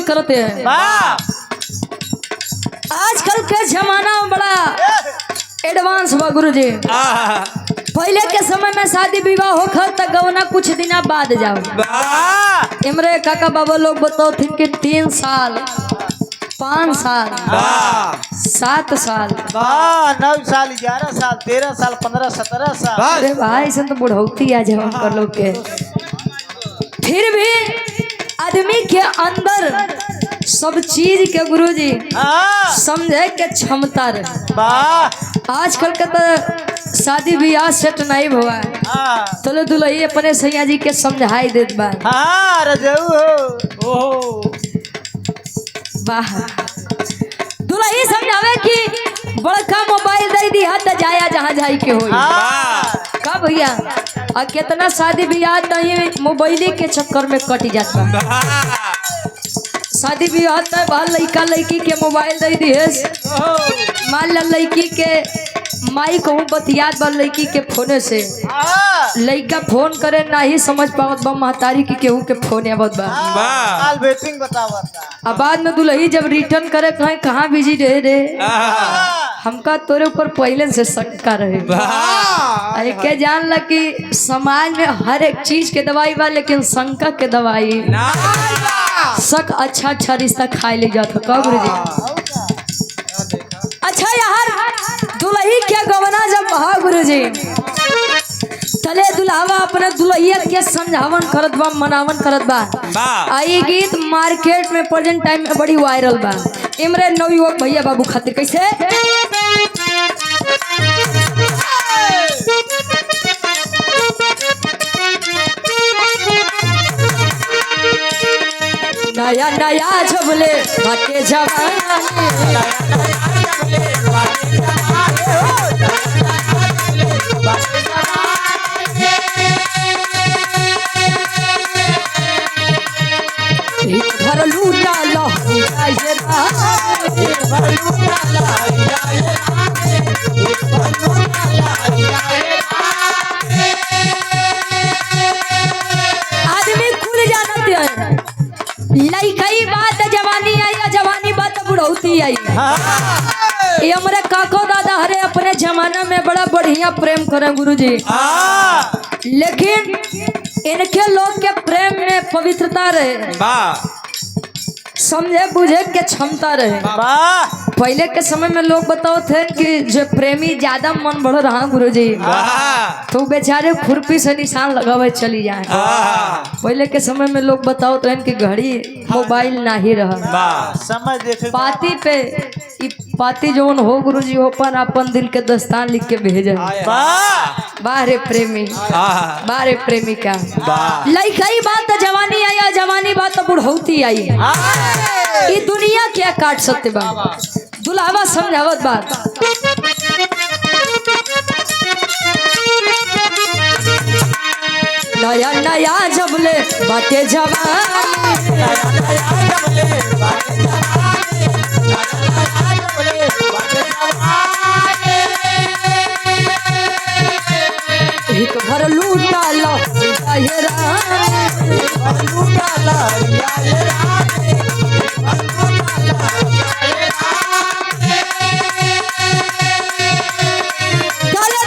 करते हैं। आजकल के जमाना में बड़ा एडवांस बा गुरुजी। पहले के समय में शादी विवाह होकर तक गवना कुछ दिन बाद जाओ। इमरे काका बाबा लोग बताओ थे कि 3 साल 5 साल 7 साल 9 साल 11 साल 13 साल 15 17 साल। अरे भाई ऐसा तो बुढ़ौती आ जाए कर लोग के। फिर भी आदमी के अंदर सब चीज के गुरुजी समझे के क्षमता रहे। आजकल के तो शादी ब्याह सेट नहीं हुआ है तो दुल्ही अपने सैया जी के समझाई देत बा। वाह दुल्ही समझावे कि बड़का मोबाइल दे दी हाथ जाया जहाँ जाई के होई का भैया। और कितना शादी ब्याह तो मोबाइल के चक्कर में कट जाता। शादी ब्याह तो बाल लड़का लड़की के मोबाइल दे दी है। मान ला लड़की के माई कहूँ बतियात बा लड़की के फोने से लड़का फोन करे ना ही समझ पावत बा महतारी की केहू के फोन आवत बा। अब बाद में दुल्ही जब रिटर्न करे कहे कहाँ बिजी रहे रे हमका तोरे ऊपर पहले से शंका रहे। के जान ला कि समाज में हर एक चीज के दवाई बा लेकिन शंका के दवाई शक अच्छा रिश्ता खाए ले जाता का गुरुजी। अच्छा यार दुल्ही क्या गवना जब कहा गुरुजी तले दुल्हावा अपने दुल्हिया के समझावन करत बा मनावन करत बा। आई गीत मार्केट में प्रेजेंट टाइम में बड़ी वायरल बा। इमरे नवयुवक भैया बाबू खातिर कैसे नया नया झबले बाटे भर लूटा आदमी खुल जानते हैं लइकई बात जवानी आई या जवानी बात बुढ़ौती आई। ये हमारे काको दादा हरे अपने जमाना में बड़ा बढ़िया प्रेम करे गुरुजी लेकिन इनके लोग के प्रेम में पवित्रता रहे समझे बुझे के क्षमता रहे। पहले के समय में लोग बताओ थे कि जो प्रेमी ज्यादा मन बढ़ रहा गुरुजी तो बेचारे खुरपी से निशान लगावे चली जाए। पहले के समय में लोग बताओ थे कि घड़ी मोबाइल ना ही रहा समझ देखे पाती पे पाती जोन हो गुरुजी हो पर अपन दिल के दस्तान लिख के भेजे। बारे प्रेमी बारे प्रेमिका लइकई बात जवानी आई या जवानी बात बुढ़ौती आई। ये दुनिया क्या काट सकते बा दुल्हावा समझावत बात नया नया जबले बाटे एक भर लूटा लो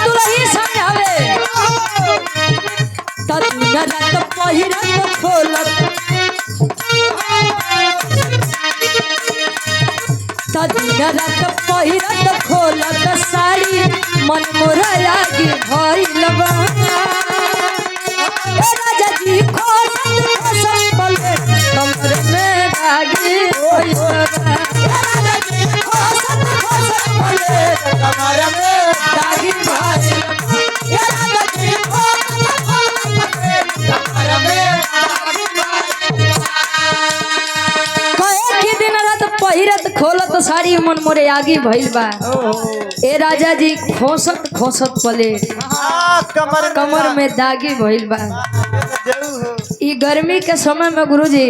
दुल्ही समझावे पहिरत खोलत पहिरत खोलत साड़ी मन मोरा की भइल बा राजा जी खोसत पले कमर में दागी होई बा राजा जी खोसत पले कमर में दागी भइल राजा जी खोसत पले कमर में दागी भइल कहे कि दिन रात पहिरत खोलत साड़ी मन मोरे आगे भइल बा ए राजा जी खोसत खोसत पले कमर में दागी भइल बा। ई गर्मी के समय में गुरुजी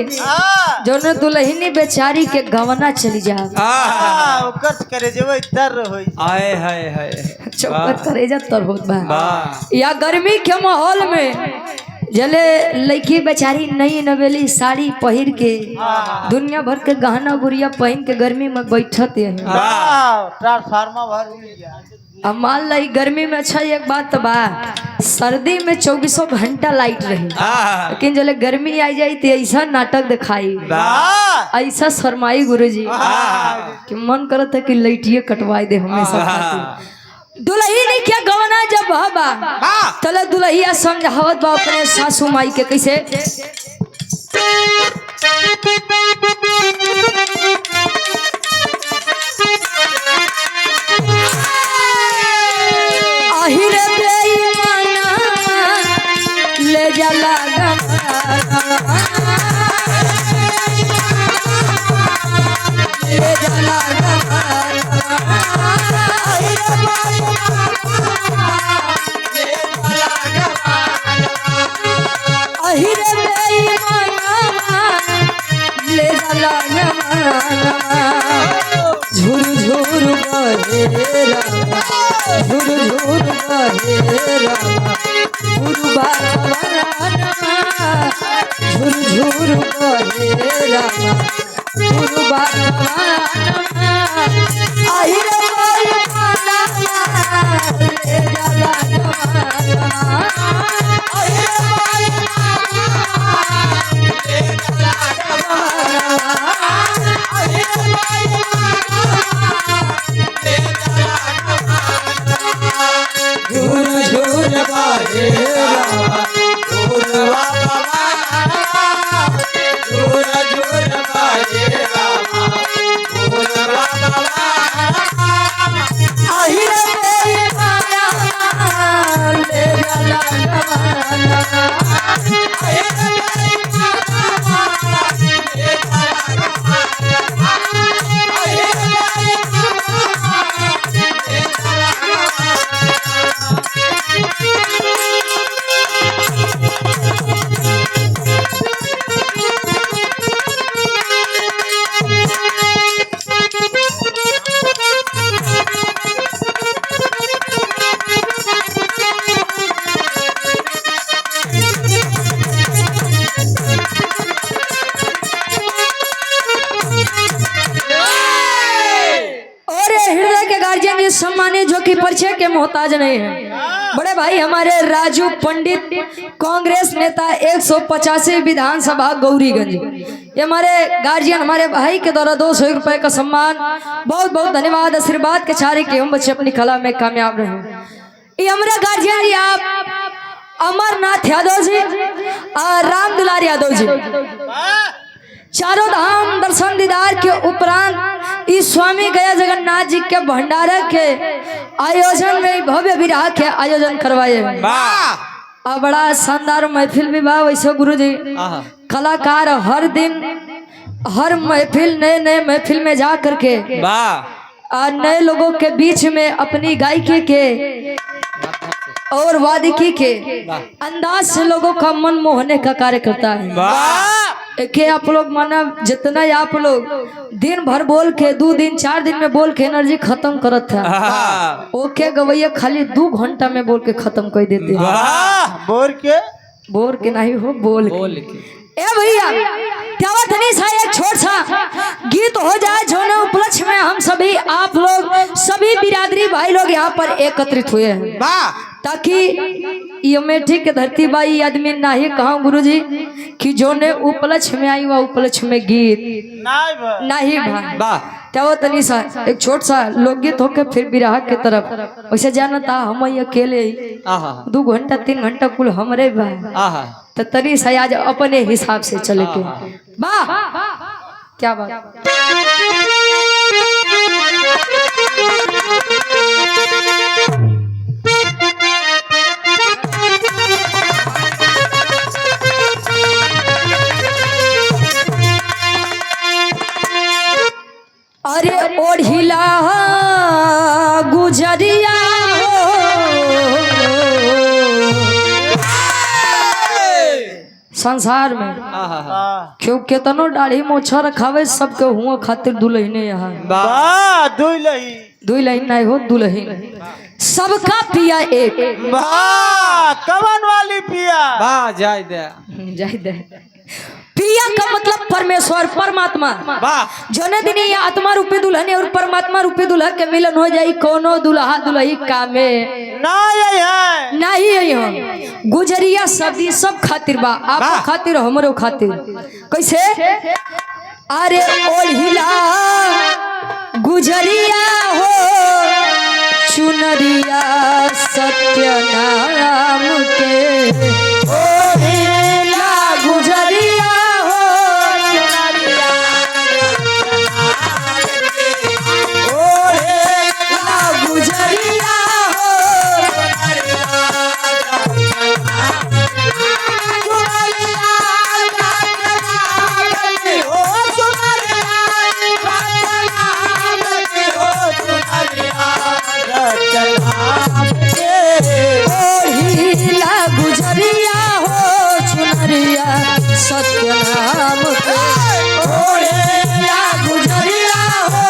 जोने दुल्हनी बेचारी के गवना चली जा ओकर करेजवा तर होई आए हाय हाय चौकत करेजा तर होत बा या गर्मी के माहौल में जले लड़की बेचारी नई नवेली साड़ी पहिर के दुनिया भर के गहना गुड़िया पहन के गर्मी में बैठत है। ट्रांसफार्मर भर मिल गया। अब मान ली गर्मी में अच्छा एक बात तो बा, सर्दी में 24 घंटा लाइट रही, लेकिन जले गर्मी आई जाई तो ऐसा नाटक दिखाई, ऐसा शर्माई गुरुजी कि मन करता है कि लाइटिए कटवाई दे हमेशा। दुल्ही ने क्या गवना जब बा तले दुल्हिया समझावत बा अपने सासू माई के कैसे आहिर बेईमाना ले जाला ले जाला ले जाला झुर झुर बहे रामा झुर झुर बहे रामा झुर झुर बहे रामा झुर आहिर बेईमाना ले जाला सम्मानित जो कि परिचय के मोहताज नहीं है, बड़े भाई हमारे राजू पंडित कांग्रेस नेता 185 विधानसभा गौरीगंज, ये हमारे गार्जियन हमारे भाई के द्वारा 200 रुपए का सम्मान, बहुत बहुत धन्यवाद। आशीर्वाद के चारे के हम बच्चे अपनी कला में कामयाब रहे। ये हमारे गार्जियन जी आप अमरनाथ यादव जी और राम दुलार यादव जी, चारों धाम दर्शन दीदार के उपरांत इस स्वामी गया जगन्नाथ जी के भंडारे के आयोजन में भव्य विराह के आयोजन करवाए। और बड़ा शानदार महफिल भी बा। वैसे गुरु जी कलाकार हर दिन हर महफिल नए नए महफिल में जा करके और नए लोगों के बीच में अपनी गायकी के और वादिकी के अंदाज से लोगों का मन मोहने का कार्य करता है। के आप लोग माना जितना आप लोग दिन भर बोल के 2 दिन 4 दिन में बोल के एनर्जी खत्म करत था, ओके गवैया खाली 2 घंटा में बोल के खत्म कर देते हैं। बोल के नहीं हो बोल के। ए भैया क्या एक छोट सा गीत हो जाए जो ने उपलक्ष्य में हम सभी आप लोग सभी बिरादरी भाई लोग यहाँ पर एकत्रित हुए हैं, ताकि ये अमेठी के धरती बाई आदमी ना ही कहा गुरु जी कि जो ने उपलक्ष्य में आई वह उपलक्ष्य में गीत नहीं भाई क्या तनी सा एक छोट सा लोकगीत होके फिर विराह के तरफ वैसे जाना था हम अकेले 2 घंटा 3 घंटा कुल हमरे भाई तो तनी सा आज अपने हिसाब से चले के वाह क्या बात। अरे ओढ़िला गुजरिया संसार में क्यों केतनो दाढ़ी मोछा रखावे सबके हुआ खातिर दुल्हने यहाँ दुल्हन नहीं हो दुल्हन सबका पिया एक। वाह कवन वाली पिया। वाह जय दे। जय दे। पिया का मतलब परमेश्वर परमात्मा। वाह जोने दिन ये आत्मा रूपी दुल्हन और परमात्मा रूपी दुल्हा के मिलन हो जाई कोनो दुल्हा दुल्ही कामे ना यही है नहीं है। गुजरिया सदी सब खातिर बा, आप खातिर हमरो खातिर। कैसे? अरे ओढ़िला गुजरिया हो चुनरिया सत्यनाम के। ओढ़िला गुजरिया हो ओढ़िला गुजरिया हो ओढ़िला गुजरिया हो चुनरिया सत्यनाम के। ओढ़िला गुजरिया हो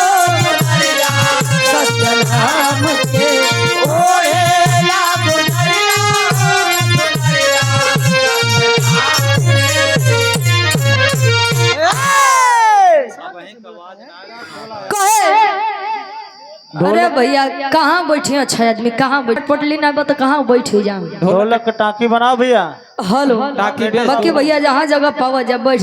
सत्यनाम के। ओढ़िला गुजरिया कहे अरे भैया कहाँ बैठे अच्छा आदमी, कहाँ बैठ पटली ना बता कहाँ बैठे जाऊं। ढोलक का टाँकी बनाओ भैया। हेलो बाकी भैया जहाँ जगह पावा जब बैठ।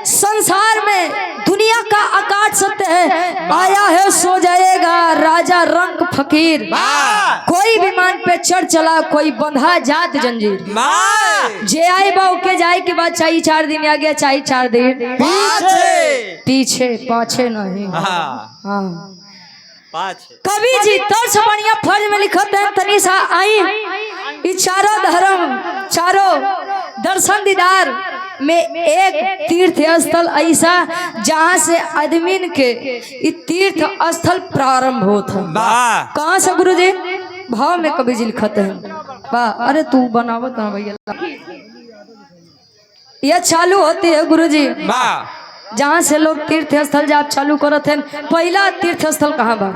संसार में दुनिया का आकाश सत्य है, आया है सो जाएगा राजा रंग फकीर। कोई विमान पे चढ़ चला कोई बंधा जात जंजीर। जे आई बाऊ के जाए के बाद चाहिए 4 दिन आगे चाहिए 4 दिन पीछे पाछे नहीं। हाँ कवि जी तरस बढ़िया फर्ज में लिखते हैं तनिषा आई चारों धर्म चारों दर्शन दीदार में एक तीर्थ स्थल ऐसा जहाँ से आदमी के तीर्थ स्थल प्रारंभ होता। कहाँ से गुरुजी? भाव में कवि जी लिखते हैं। वाह अरे तू बनावत ना भैया। यह चालू होती है गुरुजी जहाँ से लोग तीर्थ स्थल जब चालू करते हैं। पहला तीर्थ स्थल कहाँ बा?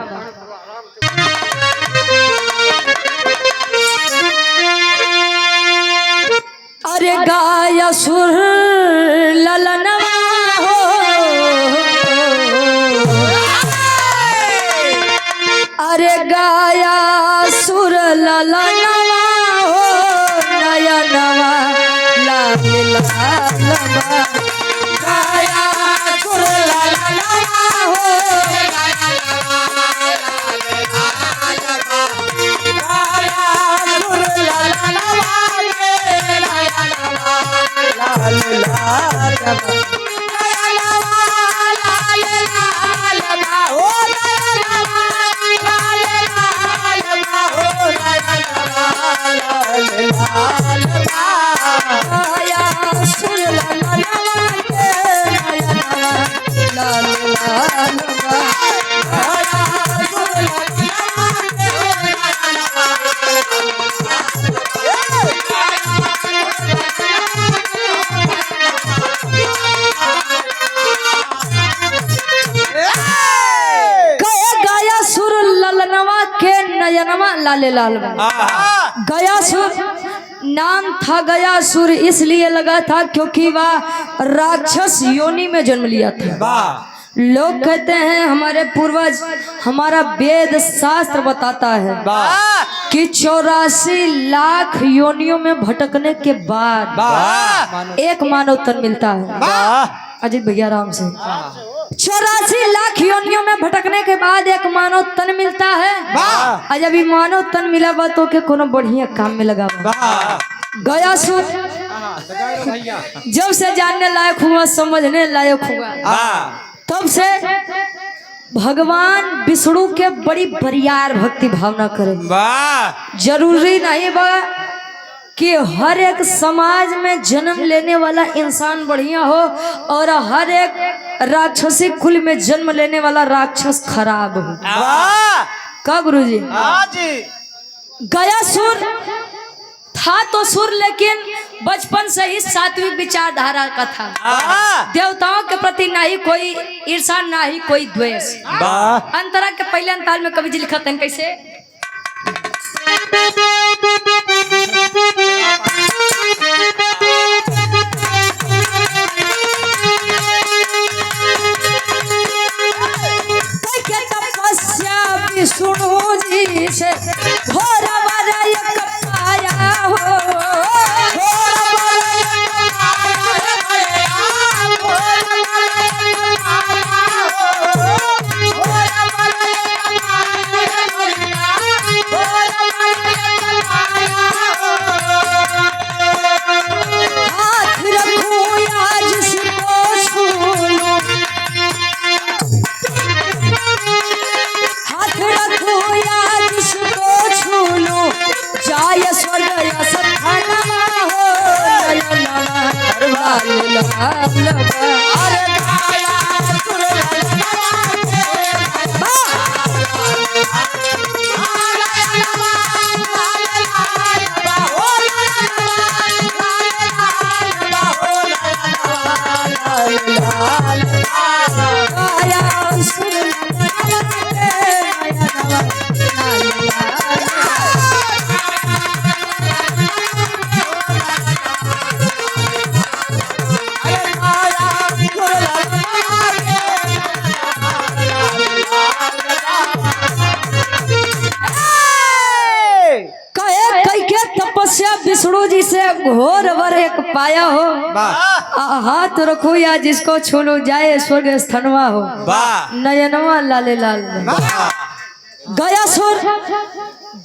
अरे गाया सुर ललनवा हो अरे गाया सुर ललनवा हो नयनवा लाल लालवा गाया सुर ललनवा हो लाले लाल गयासुर नाम था। गयासुर इसलिए लगा था क्योंकि वह राक्षस योनि में जन्म लिया था। लोग कहते हैं हमारे पूर्वज हमारा वेद शास्त्र बताता है कि 84 लाख योनियों में भटकने के बाद एक मानव तन मिलता है। अजीत भैया राम से 84 लाख योनियों में भटकने के बाद एक मानव तन मिलता है। जब ये मानव तन मिला बा तो के कोनो बढ़िया काम में लगा। गयासुर जब से जानने लायक हुआ समझने लायक हुआ तब से भगवान विष्णु के बड़ी बरियार भक्ति भावना करे। जरूरी नहीं बा कि हर एक समाज में जन्म लेने वाला इंसान बढ़िया हो और हर एक राक्षसी कुल में जन्म लेने वाला राक्षस खराब हो। का गुरुजी? गयासुर था तो सुर लेकिन बचपन से ही सात्विक विचारधारा का था। देवताओं के प्रति ना ही कोई ईर्षा ना ही कोई द्वेष। अंतरा के पहले अंताल में कवि जी लिखते हैं कैसे? के तपस्या विष्णु जी से घोर वर एक पाया हो। हाथ रखूं या जिसको छू लूं, हाथ रखूं या जिसको छू लूं, जाय स्वर्ग या सत्थानमा हो। लाल लाल अरे तपस्या विष्णु जी से घोर वर एक पाया हो। वाह हाथ रखो या जिसको छू लो, जाए स्वर्ग स्थानवा हो। वाह नयनवा लाले लाल गया सुर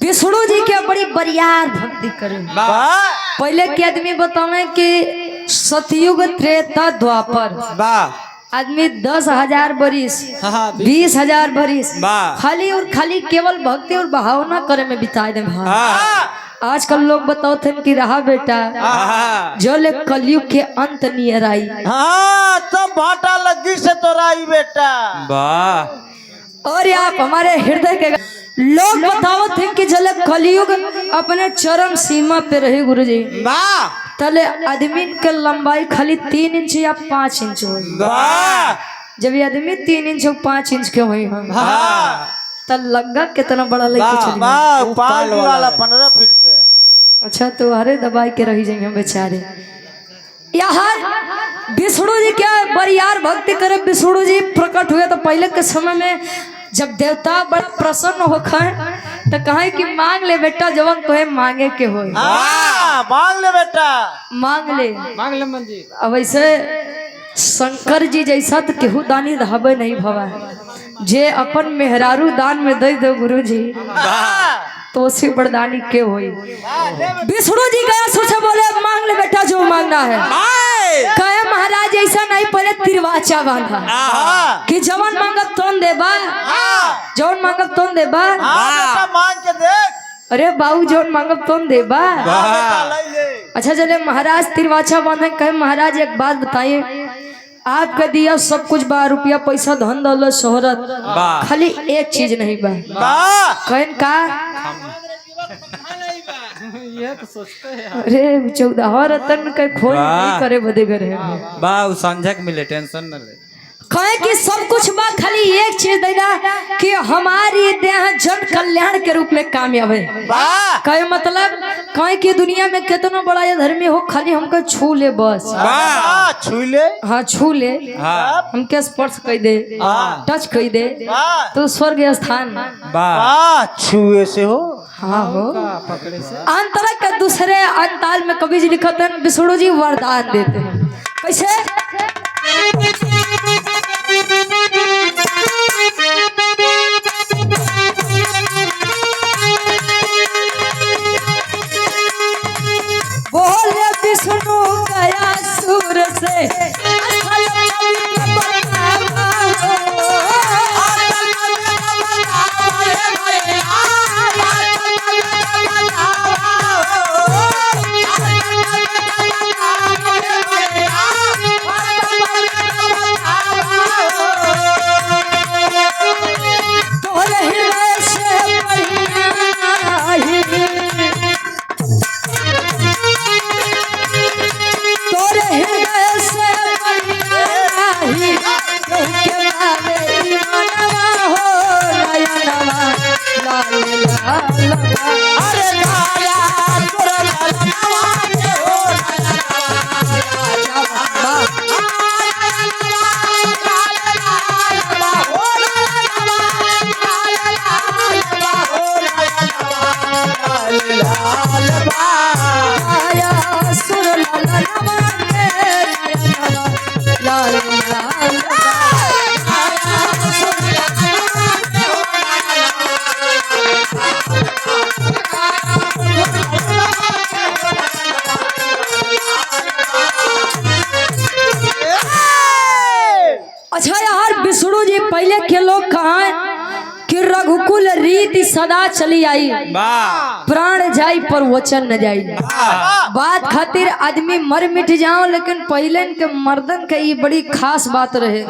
विष्णु जी के बड़ी बरियार भक्ति करे। पहले के आदमी बतावे कि सतयुग त्रेता द्वापर वाह आदमी 10,000 बरिस हाँ, 20,000 बरिस वाह। खाली और खाली केवल भक्ति और भावना करे में बिताए दे। आजकल लोग बताओ थे कि रहा बेटा जो ले कलयुग के अंत नियर आई। हाँ तब भाटा लगी से तो राई बेटा। वाह और आप हमारे हृदय के लोग बताओ थे कि जले कलयुग अपने चरम सीमा पे रहे गुरुजी। वाह तले आदमी के लंबाई खाली 3 इंच या 5 इंच हो। जब ये आदमी 3 इंच और 5 इंच के हुई हम तब लगा कितना बड़ा लेके चली। पाल वाला 15 फीट के। अच्छा तो अरे दबाई के रही जाएंगे हम बेचारे। यहाँ विष्णु जी क्या बरियार भक्ति करे। विष्णु जी प्रकट हुए तो पहले के समय में जब देवता बड़ा प्रसन्न होकर तो कहे कि मांग ले बेटा जवन तो है मांगे के हो। मांग ले बेटा मांग ले मंजी। अब ऐसे शंकर जी जैसा तो केहू दानी रहबे नहीं भवा। जे अपन मेहरारू दान में दे दो गुरु जी तो उसी बरदानी के होई। विष्णु जी गया सोचे बोले मांग ले बेटा जो मांगना है। कहे महाराज ऐसा नहीं पहले तिरवाचा बांधा कि जवन मांगब तोन देबा, जवन मांगब तोन देबा। मांग के देख। अरे बाबू जवन मांगब तोन देबा। अच्छा चले महाराज तिरवाचा बांधे। कहे महाराज एक बात बताइए, आपका दिया सब कुछ बा, रुपया पैसा धन दौलत शोहरत, खाली एक चीज नहीं बा। कहन का ये तो सोचते हैं। अरे 14 रतन के खोज नहीं करे बदे करे। वाह संझक मिले टेंशन न ले। कहे कि सब कुछ बा खाली एक चीज देना कि हमारी देह जन कल्याण के रूप में कामयाब है। कहे मतलब कहे कि दुनिया में कितना बड़ा ये धर्मी हो खाली हमको छू ले बस। छू ले। हाँ छू ले हमके स्पर्श कर दे, टच कर दे तो स्वर्ग स्थान। छुए से हो। हाँ हो पकड़े से अंतरा के दूसरे अंताल में कवि जी लिखते हैं विष्णु जी वरदान देते हैं। कैसे बोले विष्णु गया सूर से अच्छा यार विष्णु जी पहले के लोग कहाँ कि रघुकुल रीति सदा चली आई, वाह प्राण जाई पर वचन न जाई। बात खातिर आदमी मर मिट जाओ, लेकिन पहले के मर्दन के ये बड़ी खास बात रहे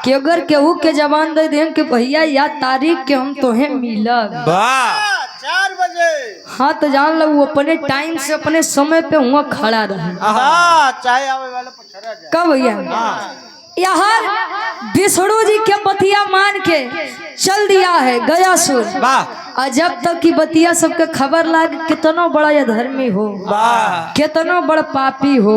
कि अगर केहू के जवान दे दें कि भैया या तारीख के हम तोहे मिलब, वाह 4 बजे। हाँ तो जान लो वो अपने टाइम से अपने समय पे हुआ खड़ा रहे। चाहे आवे वाले पछरा जाए। कब भैया यार विष्णु जी के बतिया मान के चल दिया है गयासुर। वाह और जब तक की बतिया सबके खबर लाग कितनो बड़ा ये धर्मी हो, वाह कितनो बड़ा पापी हो,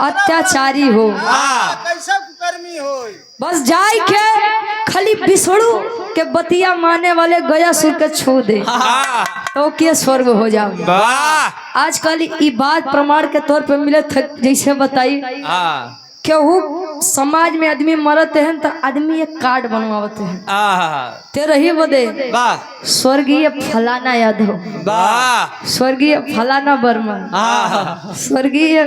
अत्याचारी हो, कैसा कुकर्मी हो। बस जाय के खाली विष्णु के बतिया मानने वाले गयासुर के छू दे तो के स्वर्ग हो जाओ। वाह आजकल ये बात प्रमाण के तौर पे मिले थे, जैसे बताई केहू समाज में आदमी मरते हैं तो आदमी एक कार्ड बनवाते हैं तेरे ही बदे वाह स्वर्गीय फलाना यादव, वाह स्वर्गीय फलाना वर्मा, स्वर्गीय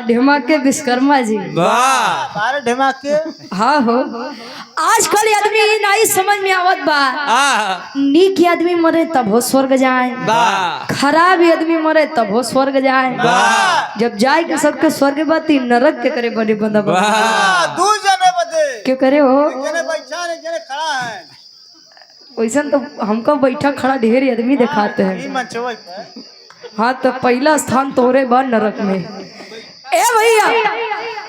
ढेमा के विश्वकर्मा जी। वाह बारे ढिमाक के हाँ हो आजकल आदमी नहीं समझ में आवत बा। नीक आदमी मरे तब हो स्वर्ग जाए, खराब आदमी मरे तब हो स्वर्ग जाए। जब जाए के सबके स्वर्ग बाती नरक के करे बने बंदा दू जने बदे क्यों करे हो जने बैठा है जने खड़ा है। वैसा तो हमको बैठा खड़ा ढेर आदमी दिखाते हैं। ई मंचवा पे हाँ तो पहला स्थान तोरे बा नरक में। ए भैया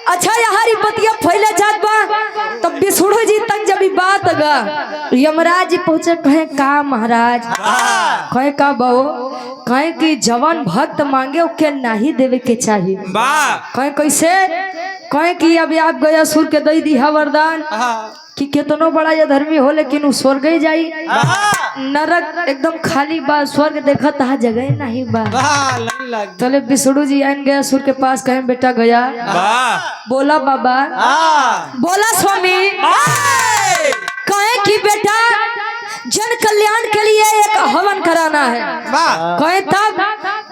अच्छा यार बतिया फैले जात बा तब विष्णु जी तक जब बात गा यमराज जी पहुंचे कहे का महाराज, कहे का बहु, कहे कि जवान भक्त मांगे ओके नहीं देवे के चाहिए। कहे कैसे, कहे कि अभी आप गया सुर के दई दी वरदान कि कितनो बड़ा ये धर्मी हो लेकिन वो स्वर्ग ही जाई, नरक एकदम खाली बा, स्वर्ग देखा तहा जगह नहीं बा। चले विष्णु जी आन गया सुर के पास, कहे बेटा गया बोला बाबा, बोला स्वामी, कहे कि बेटा जन कल्याण के लिए एक हवन कराना है। कहे तब,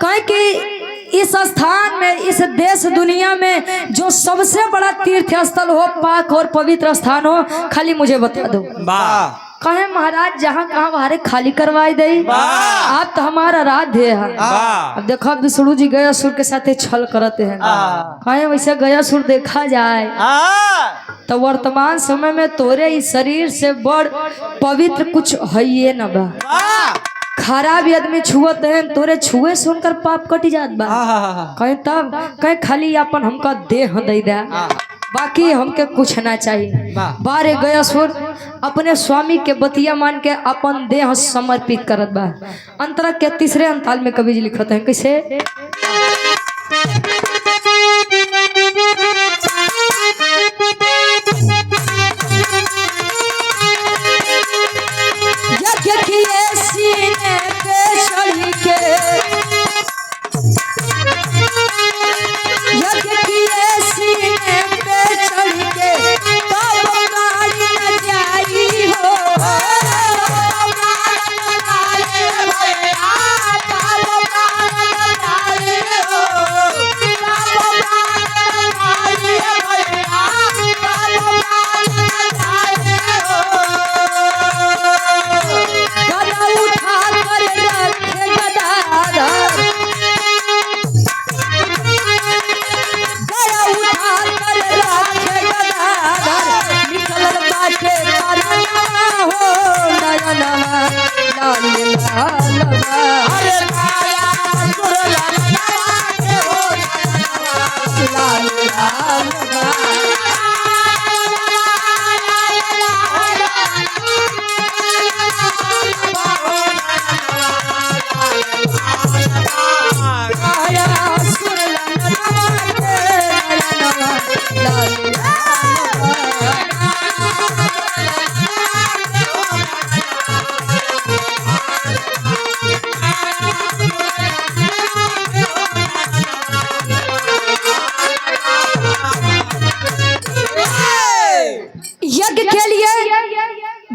कहे कि इस स्थान में, इस देश दुनिया में जो सबसे बड़ा तीर्थ स्थल हो, पाक और पवित्र स्थान हो, खाली मुझे बता दो। कहे महाराज जहाँ कहाँ बाहर खाली करवाई दे, आप तो हमारा आराध्य है। अब देखो विष्णु जी गयासुर के साथ छल करते हैं। कहे वैसे गयासुर देखा जाए तो वर्तमान समय में तोरे इस शरीर से बड़ पवित्र कुछ है ये न बा। खराब आदमी छुअत है, तोरे छुए सुनकर पाप कट जात बा। कहे तब, कहे खाली अपन हमका देह दे दे, बाकी हमके कुछ ना चाहिए। बारे गयासुर अपने स्वामी के बतिया मान के अपन देह समर्पित करत बा। अंतरा के तीसरे अंताल में कवि जी लिखत है कैसे, यज्ञ किए सीने पे चढ़ी के, यज्ञ किए सीने पे चढ़ के तब गाड़ी न जाई हो, तब गाड़ी न जाई यज्ञ के लिए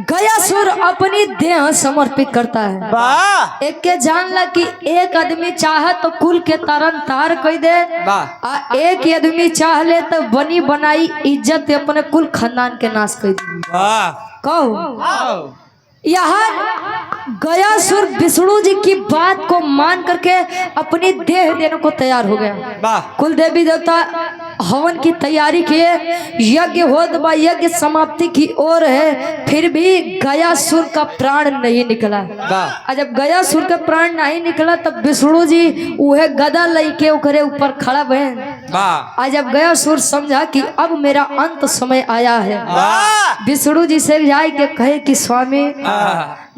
गयासुर अपनी देह समर्पित करता है। वाह एक के जानला कि एक आदमी चाहे तो कुल के तरन तार कह दे, वाह आ एक आदमी चाह ले तो बनी बनाई इज्जत अपने कुल खानदान के नाश कर दी। वाह कहो यहाँ गयासुर विष्णु जी की बात को मान करके अपनी देह देने को तैयार हो गया। वाह कुल देवी देवता हवन की तैयारी किए, यज्ञ होत बा, यज्ञ समाप्ति की ओर है, फिर भी गयासुर का प्राण नहीं निकला। वाह और जब गयासुर का प्राण नहीं निकला तब विष्णु जी उहे गदा लेके ओकरे ऊपर खड़ा भए। वाह आज जब गयासुर समझा कि अब मेरा अंत समय आया है, वाह विष्णु जी से जाए के कहे कि स्वामी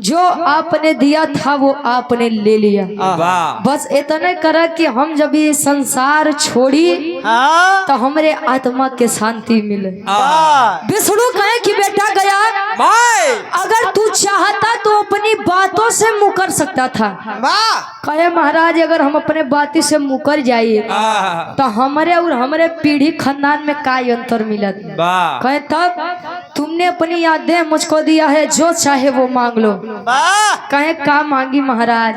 जो आपने दिया था वो आपने ले लिया, वाह बस इतने करा कि हम जब ये संसार छोड़ी हाँ तो हमारे आत्मा के शांति मिले। वाह विष्णु कहे कि बेटा गया, भाई अगर तू चाहता तो अपनी बातों से मुकर सकता था। वाह कहे महाराज अगर हम अपने बाती से मुकर जाइए तो हमारे और हमारे पीढ़ी खानदान में का अंतर मिलत। वाह कहे तब तुमने अपनी यादें मुझको दिया है, जो चाहे वो मांग लो। वाह कहे का मांगी महाराज,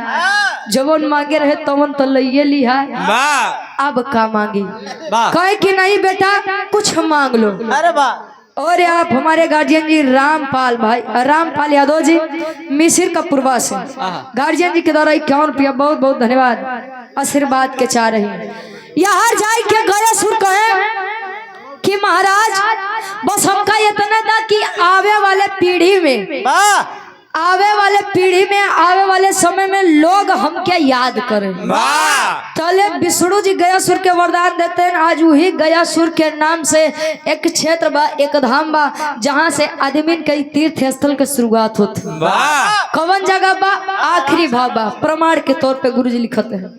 जवन मांगे रहे तवन तो लइये लिया, वाह अब का मांगी। वाह कहे कि नहीं बेटा कुछ मांग लो। अरे वाह और आप हमारे गार्जियन जी रामपाल भाई रामपाल यादव जी मिसिर का पूर्वा से गार्जियन जी के द्वारा 51 रुपया बहुत बहुत धन्यवाद आशीर्वाद के चाह रही। यहाँ जाए के गयासुर कहे कि महाराज बस हमका इतना था कि आवे वाले पीढ़ी में आवे वाले समय में लोग हमके याद करें। वाह तले विष्णु जी गयासुर के वरदान देते हैं। आज वही गयासुर के नाम से एक क्षेत्र बा, एक धाम बा, जहाँ से आदमी के तीर्थ स्थल के शुरुआत होती। वाह कवन जगह बा? आखिरी भाव बा, प्रमाण के तौर पे गुरुजी लिखते हैं।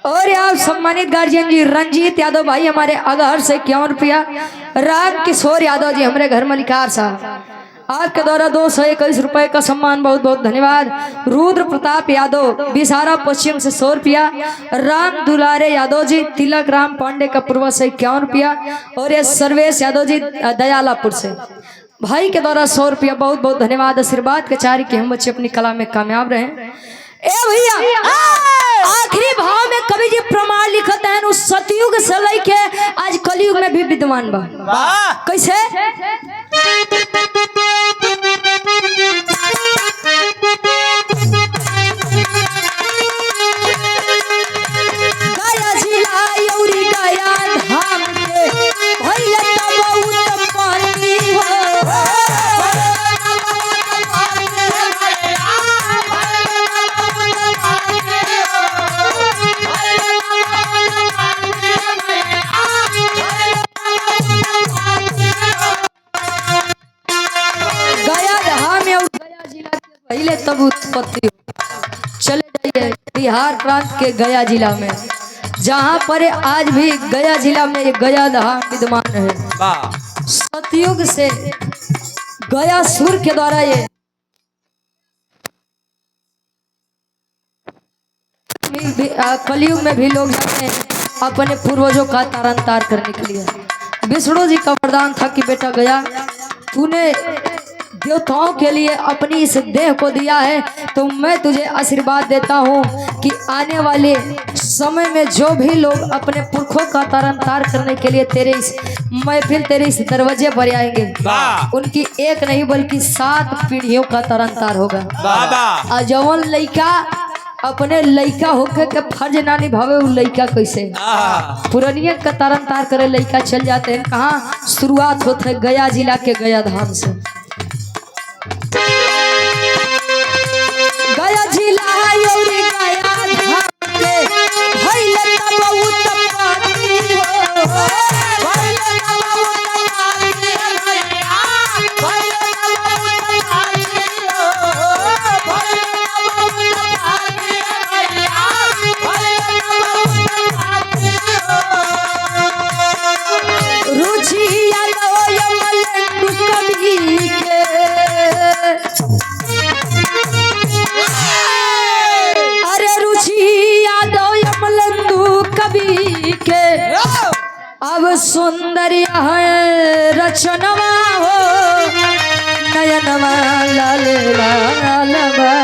और आप सम्मानित गार्जियन जी रंजीत यादव भाई हमारे अगहर से 51 रुपया, राम किशोर यादव जी हमारे घर मलिकार साहब आपके द्वारा 221 रुपए का सम्मान बहुत बहुत धन्यवाद। रुद्र प्रताप यादव बिसारा पश्चिम से 100 रुपया, राम दुलारे यादव जी तिलक राम पांडे का पूर्व से 51 रुपया, और ये सर्वेश यादव जी दयालापुर से भाई के द्वारा 100 रुपया बहुत बहुत धन्यवाद आशीर्वाद के चारी कि हम बच्चे अपनी कला में कामयाब रहे। ए भैया आखिरी भाव में कवि जी प्रमाण लिखते हैं उस सतयुग से लेके आज कलयुग में भी विद्यमान बा। कैसे? गया जिला यौरी गया धाम के भइले त बहुत पानी हो। पहले तब उत्पत्ति चले जाइए बिहार प्रांत के गया जिला में, जहाँ पर आज भी गया जिला में एक गया धाम विद्यमान है। सतयुग से गयासुर के द्वारा ये कलयुग में भी लोग जाते हैं अपने पूर्वजों का तारण तार करने के लिए। विष्णु जी का वरदान था कि बेटा गया तूने देवताओं के लिए अपनी इस देह को दिया है, तो मैं तुझे आशीर्वाद देता हूँ कि आने वाले समय में जो भी लोग अपने पुरखों का तारण तार करने के लिए तेरे इस महफिल तेरे इस दरवाजे पर आएंगे, उनकी एक नहीं बल्कि 7 पीढ़ियों का तारण तार होगा। और जवन लइका अपने लइका होके के फर्ज ना निभावे वो लइका कैसे पुरानिया का तारण तार करे लइका चल जाते हैं। कहाँ शुरुआत होते है? गया जिला के गया धाम से। गया जिला यौरी गया धाम के भइले त बहुत पानी हो। रुचि यादव यमल कभी कवि के अब सुंदरिया है रचनवा हो नयनवा लाल लाल बा